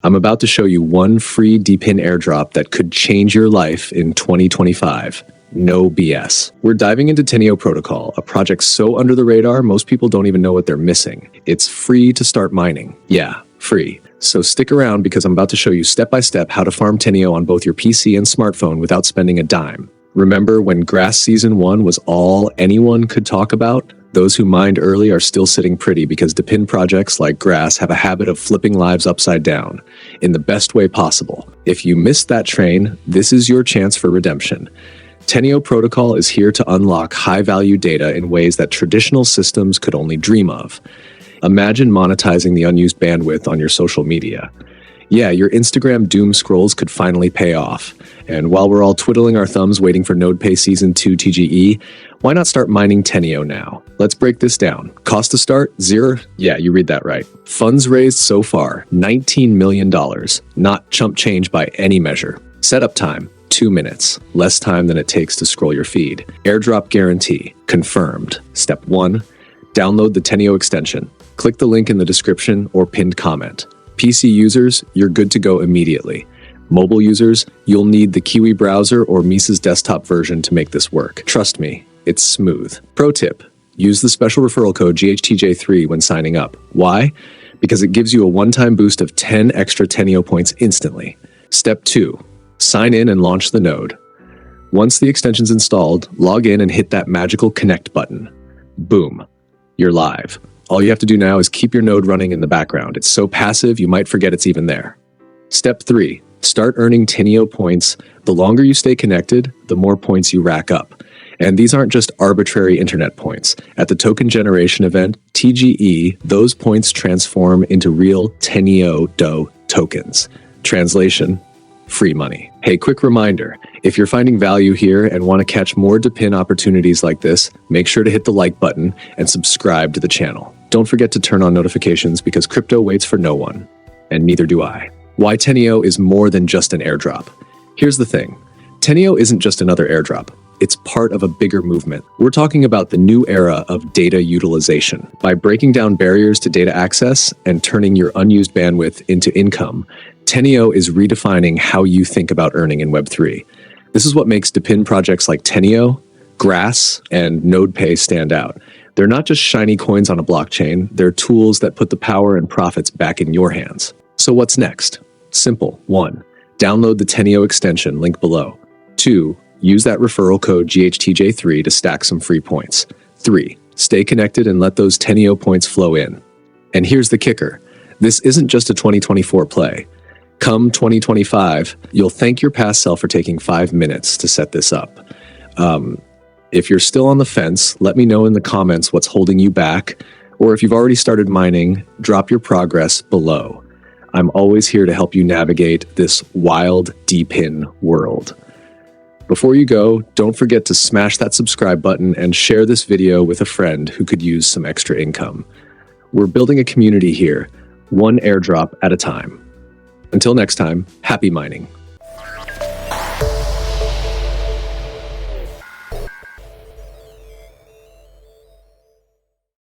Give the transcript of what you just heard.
I'm about to show you one free DPIN airdrop that could change your life in 2025. No BS. We're diving into TENEO Protocol, a project so under the radar most people don't even know what they're missing. It's free to start mining. Yeah, free. So stick around because I'm about to show you step-by-step how to farm TENEO on both your PC and smartphone without spending a dime. Remember when Grass Season 1 was all anyone could talk about? Those who mined early are still sitting pretty because DPIN projects like Grass have a habit of flipping lives upside down, in the best way possible. If you missed that train, this is your chance for redemption. TENEO Protocol is here to unlock high-value data in ways that traditional systems could only dream of. Imagine monetizing the unused bandwidth on your social media. Yeah, your Instagram doom scrolls could finally pay off. And while we're all twiddling our thumbs waiting for NodePay Season 2 TGE, why not start mining TENEO now? Let's break this down. Cost to start? $0? Yeah, you read that right. Funds raised so far, $19 million. Not chump change by any measure. Setup time, 2 minutes. Less time than it takes to scroll your feed. Airdrop guarantee, confirmed. Step 1, download the TENEO extension. Click the link in the description or pinned comment. PC users, you're good to go immediately. Mobile users, you'll need the Kiwi browser or Mises desktop version to make this work. Trust me, it's smooth. Pro tip, use the special referral code 𝘽𝙊𝙉 when signing up. Why? Because it gives you a one-time boost of 10 extra TENEO points instantly. Step 2, sign in and launch the node. Once the extension's installed, log in and hit that magical connect button. Boom, you're live. All you have to do now is keep your node running in the background. It's so passive, you might forget it's even there. Step 3, start earning TENEO points. The longer you stay connected, the more points you rack up. And these aren't just arbitrary internet points. At the token generation event, TGE, those points transform into real TENEO DOE tokens. Translation, free money. Hey, quick reminder, if you're finding value here and want to catch more DPIN opportunities like this, make sure to hit the like button and subscribe to the channel. Don't forget to turn on notifications because crypto waits for no one, and neither do I. Why TENEO is more than just an airdrop. Here's the thing, TENEO isn't just another airdrop. It's part of a bigger movement. We're talking about the new era of data utilization. By breaking down barriers to data access and turning your unused bandwidth into income, TENEO is redefining how you think about earning in Web3. This is what makes DPIN projects like TENEO, Grass, and NodePay stand out. They're not just shiny coins on a blockchain, they're tools that put the power and profits back in your hands. So what's next? Simple. 1, download the TENEO extension, link below. 2, use that referral code 𝘽𝙊𝙉 to stack some free points. 3, stay connected and let those TENEO points flow in. And here's the kicker. This isn't just a 2024 play. Come 2025, you'll thank your past self for taking 5 minutes to set this up. If you're still on the fence, let me know in the comments what's holding you back, or if you've already started mining, drop your progress below. I'm always here to help you navigate this wild DPIN world. Before you go, don't forget to smash that subscribe button and share this video with a friend who could use some extra income. We're building a community here, one airdrop at a time. Until next time, happy mining.